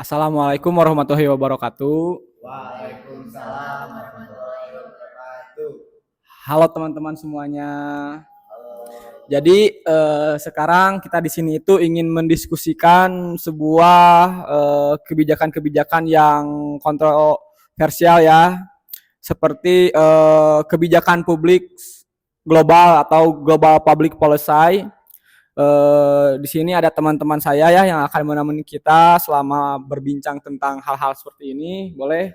Assalamualaikum warahmatullahi wabarakatuh. Waalaikumsalam warahmatullahi wabarakatuh. Halo teman-teman semuanya. Jadi sekarang kita di sini itu ingin mendiskusikan sebuah kebijakan-kebijakan yang kontroversial ya, seperti kebijakan publik global atau global public policy. Di sini ada teman-teman saya ya yang akan menemani kita selama berbincang tentang hal-hal seperti ini. Boleh?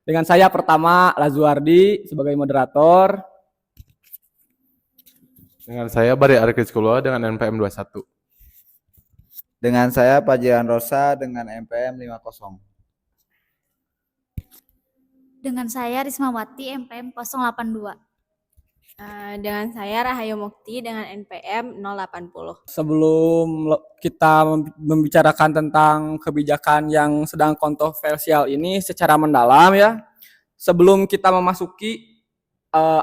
Dengan saya pertama Lazuardi sebagai moderator. Dengan saya Bari Arkiskulo dengan NPM 21. Dengan saya Pajian Rosa dengan NPM 50. Dengan saya Rismawati MPM 082. Dengan saya Rahayu Mukti dengan NPM 080. Sebelum kita membicarakan tentang kebijakan yang sedang kontroversial ini secara mendalam ya, sebelum kita memasuki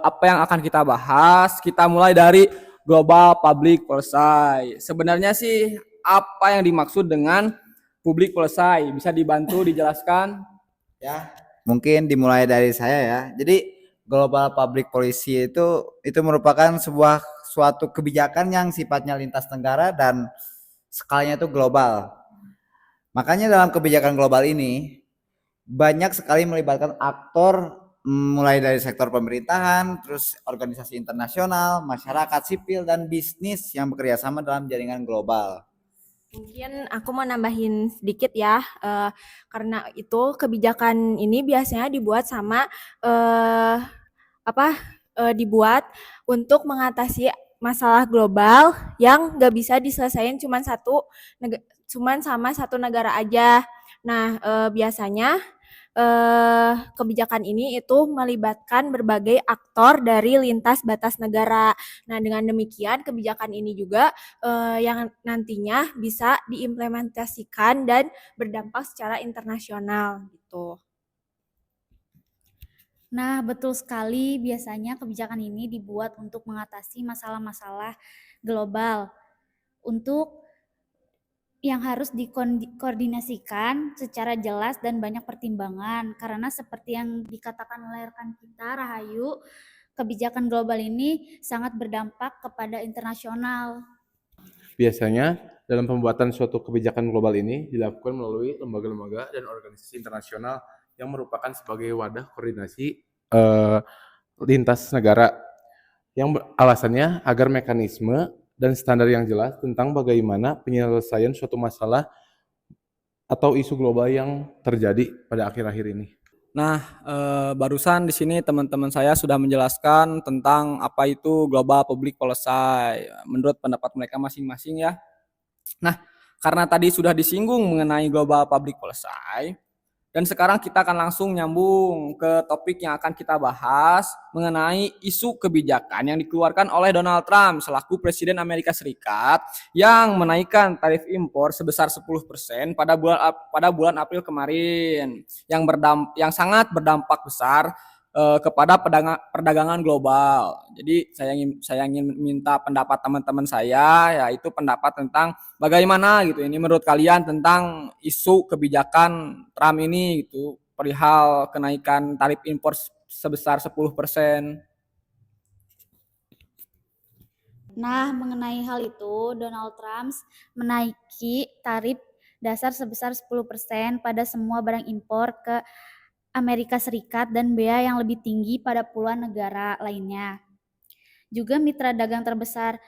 apa yang akan kita bahas, kita mulai dari global public policy. Sebenarnya sih apa yang dimaksud dengan public policy? Bisa dibantu dijelaskan? Ya, mungkin dimulai dari saya ya. Jadi global public policy itu merupakan suatu kebijakan yang sifatnya lintas negara dan skalanya itu global. Makanya dalam kebijakan global ini banyak sekali melibatkan aktor mulai dari sektor pemerintahan, terus organisasi internasional, masyarakat sipil, dan bisnis yang bekerja sama dalam jaringan global. Mungkin aku mau nambahin sedikit ya, karena itu kebijakan ini biasanya dibuat sama dibuat untuk mengatasi masalah global yang nggak bisa diselesaikan cuma sama satu negara aja. Nah, biasanya kebijakan ini itu melibatkan berbagai aktor dari lintas batas negara. Nah, dengan demikian kebijakan ini juga yang nantinya bisa diimplementasikan dan berdampak secara internasional gitu. Nah, betul sekali, biasanya kebijakan ini dibuat untuk mengatasi masalah-masalah global untuk yang harus dikoordinasikan secara jelas dan banyak pertimbangan, karena seperti yang dikatakan oleh rekan kita Rahayu, kebijakan global ini sangat berdampak kepada internasional. Biasanya dalam pembuatan suatu kebijakan global ini dilakukan melalui lembaga-lembaga dan organisasi internasional yang merupakan sebagai wadah koordinasi lintas negara, yang alasannya agar mekanisme dan standar yang jelas tentang bagaimana penyelesaian suatu masalah atau isu global yang terjadi pada akhir-akhir ini. Nah, barusan di sini teman-teman saya sudah menjelaskan tentang apa itu global public policy menurut pendapat mereka masing-masing ya. Nah, karena tadi sudah disinggung mengenai global public policy, dan sekarang kita akan langsung nyambung ke topik yang akan kita bahas mengenai isu kebijakan yang dikeluarkan oleh Donald Trump selaku Presiden Amerika Serikat yang menaikkan tarif impor sebesar 10% pada bulan April kemarin, yang sangat berdampak besar kepada perdagangan global. Jadi saya ingin minta pendapat teman-teman saya, yaitu pendapat tentang bagaimana gitu ini menurut kalian tentang isu kebijakan Trump ini gitu perihal kenaikan tarif impor sebesar 10%. Nah, mengenai hal itu, Donald Trump menaiki tarif dasar sebesar 10% pada semua barang impor ke Amerika Serikat dan bea yang lebih tinggi pada puluhan negara lainnya. Juga mitra dagang terbesar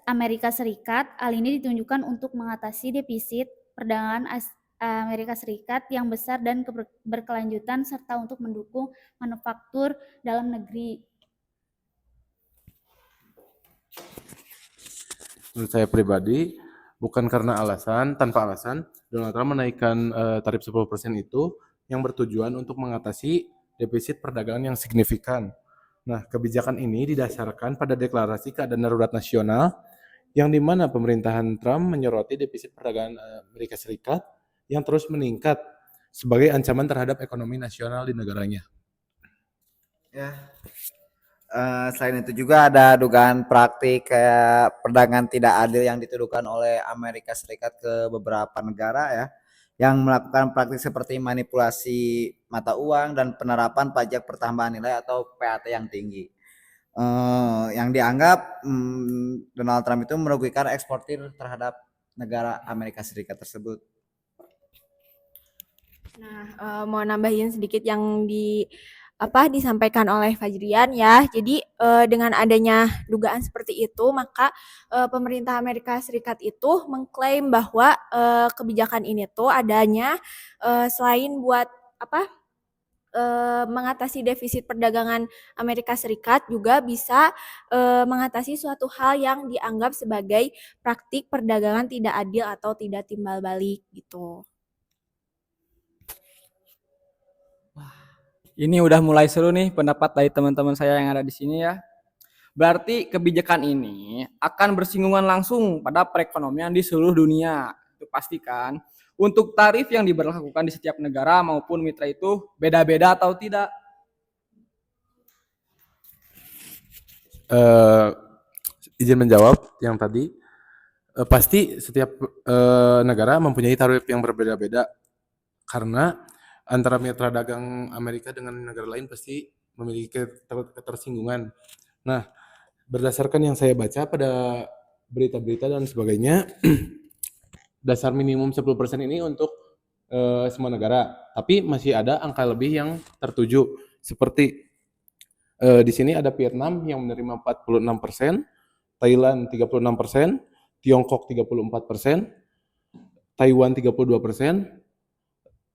Amerika Serikat, hal ini ditunjukkan untuk mengatasi defisit perdagangan Amerika Serikat yang besar dan berkelanjutan serta untuk mendukung manufaktur dalam negeri. Menurut saya pribadi, bukan karena tanpa alasan, Donald Trump menaikkan tarif 10% itu yang bertujuan untuk mengatasi defisit perdagangan yang signifikan. Nah, kebijakan ini didasarkan pada deklarasi keadaan darurat nasional yang di mana pemerintahan Trump menyoroti defisit perdagangan Amerika Serikat yang terus meningkat sebagai ancaman terhadap ekonomi nasional di negaranya. Ya. Selain itu juga ada dugaan praktik kayak perdagangan tidak adil yang dituduhkan oleh Amerika Serikat ke beberapa negara ya, yang melakukan praktik seperti manipulasi mata uang dan penerapan pajak pertambahan nilai atau PAT yang tinggi. Yang dianggap Donald Trump itu merugikan eksportir terhadap negara Amerika Serikat tersebut. Nah, mau nambahin sedikit yang disampaikan oleh Fajrian ya. Jadi dengan adanya dugaan seperti itu, maka pemerintah Amerika Serikat itu mengklaim bahwa kebijakan ini tuh adanya selain buat mengatasi defisit perdagangan Amerika Serikat, juga bisa mengatasi suatu hal yang dianggap sebagai praktik perdagangan tidak adil atau tidak timbal balik gitu. Ini udah mulai seru nih pendapat dari teman-teman saya yang ada di sini ya. Berarti kebijakan ini akan bersinggungan langsung pada perekonomian di seluruh dunia. Itu pastikan. Untuk tarif yang diberlakukan di setiap negara maupun mitra itu beda-beda atau tidak? Izin menjawab yang tadi. Pasti setiap negara mempunyai tarif yang berbeda-beda karena antara mitra dagang Amerika dengan negara lain pasti memiliki ketersinggungan. Nah, berdasarkan yang saya baca pada berita-berita dan sebagainya, dasar minimum 10% ini untuk semua negara, tapi masih ada angka lebih yang tertuju. Seperti di sini ada Vietnam yang menerima 46%, Thailand 36%, Tiongkok 34%, Taiwan 32%,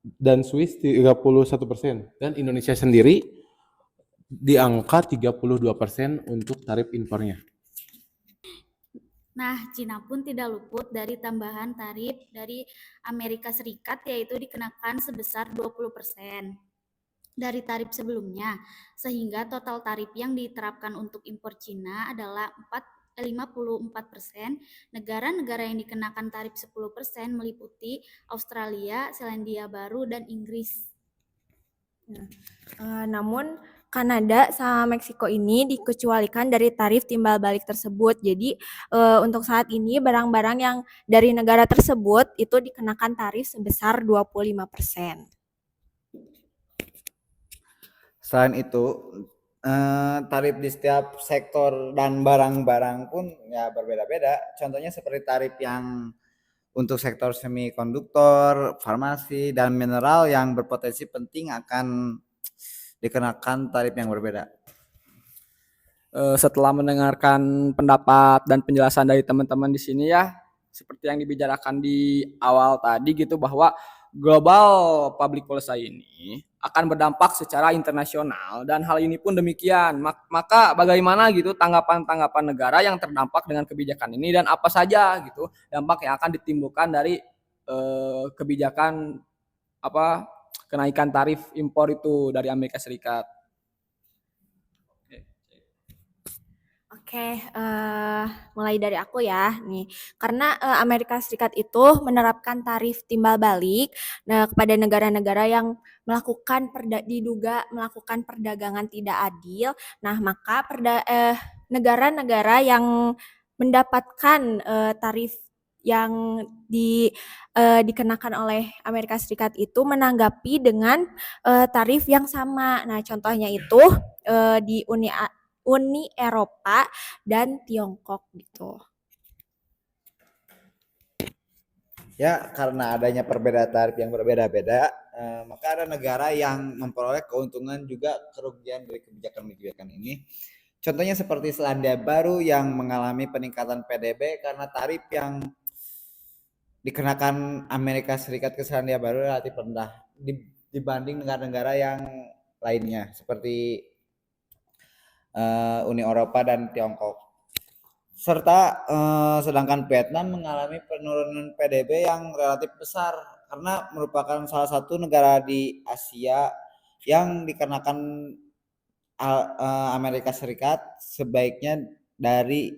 dan Swiss 31%, dan Indonesia sendiri di angka 32% untuk tarif impornya. Nah, Cina pun tidak luput dari tambahan tarif dari Amerika Serikat, yaitu dikenakan sebesar 20% dari tarif sebelumnya, sehingga total tarif yang diterapkan untuk impor Cina adalah 54%. Negara-negara yang dikenakan tarif 10% meliputi Australia, Selandia Baru, dan Inggris. Namun Kanada sama Meksiko ini dikecualikan dari tarif timbal balik tersebut. Jadi untuk saat ini barang-barang yang dari negara tersebut itu dikenakan tarif sebesar 25%. Selain itu, tarif di setiap sektor dan barang-barang pun ya berbeda-beda. Contohnya seperti tarif yang untuk sektor semikonduktor, farmasi, dan mineral yang berpotensi penting akan dikenakan tarif yang berbeda. Setelah mendengarkan pendapat dan penjelasan dari teman-teman di sini ya, seperti yang dibicarakan di awal tadi gitu, bahwa global public policy ini akan berdampak secara internasional, dan hal ini pun demikian. Maka bagaimana gitu tanggapan-tanggapan negara yang terdampak dengan kebijakan ini, dan apa saja gitu dampak yang akan ditimbulkan dari kebijakan kenaikan tarif impor itu dari Amerika Serikat. Oke, mulai dari aku ya nih. Karena Amerika Serikat itu menerapkan tarif timbal balik kepada negara-negara yang diduga melakukan perdagangan tidak adil. Nah, maka negara-negara yang mendapatkan tarif yang dikenakan oleh Amerika Serikat itu menanggapi dengan tarif yang sama. Nah, contohnya itu di Uni Eropa dan Tiongkok gitu. Ya, karena adanya perbedaan tarif yang berbeda-beda, maka ada negara yang memperoleh keuntungan juga kerugian dari kebijakan-kebijakan ini. Contohnya seperti Selandia Baru yang mengalami peningkatan PDB karena tarif yang dikenakan Amerika Serikat ke Selandia Baru relatif rendah dibanding negara-negara yang lainnya seperti Uni Eropa dan Tiongkok. Serta sedangkan Vietnam mengalami penurunan PDB yang relatif besar karena merupakan salah satu negara di Asia yang dikenakan Amerika Serikat sebaiknya dari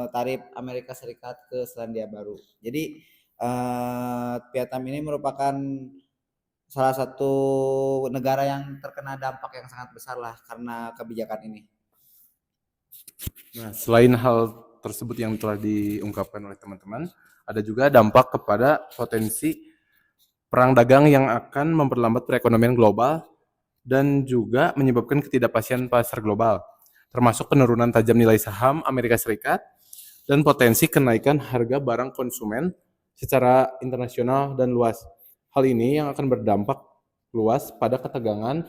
tarif Amerika Serikat ke Selandia Baru. Jadi Vietnam ini merupakan salah satu negara yang terkena dampak yang sangat besar lah karena kebijakan ini. Nah, selain hal tersebut yang telah diungkapkan oleh teman-teman, ada juga dampak kepada potensi perang dagang yang akan memperlambat perekonomian global dan juga menyebabkan ketidakpastian pasar global, termasuk penurunan tajam nilai saham Amerika Serikat dan potensi kenaikan harga barang konsumen secara internasional dan luas. Hal ini yang akan berdampak luas pada ketegangan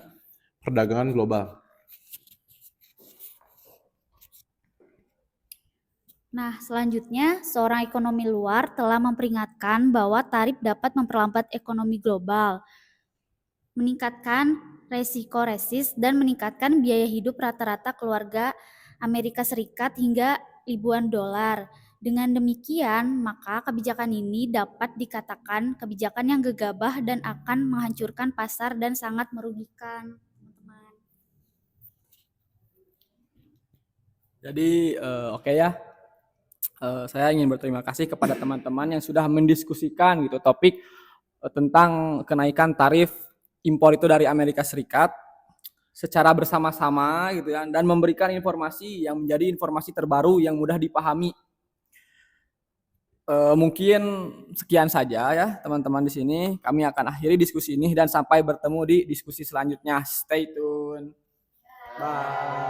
perdagangan global. Nah, selanjutnya, seorang ekonomi luar telah memperingatkan bahwa tarif dapat memperlambat ekonomi global, meningkatkan resiko resis, dan meningkatkan biaya hidup rata-rata keluarga Amerika Serikat hingga ribuan dolar. Dengan demikian, maka kebijakan ini dapat dikatakan kebijakan yang gegabah dan akan menghancurkan pasar dan sangat merugikan, teman-teman. Jadi oke ya. Saya ingin berterima kasih kepada teman-teman yang sudah mendiskusikan gitu topik tentang kenaikan tarif impor itu dari Amerika Serikat secara bersama-sama gitu ya, dan memberikan informasi yang menjadi informasi terbaru yang mudah dipahami. Mungkin sekian saja ya teman-teman di sini. Kami akan akhiri diskusi ini dan sampai bertemu di diskusi selanjutnya. Stay tune. Bye.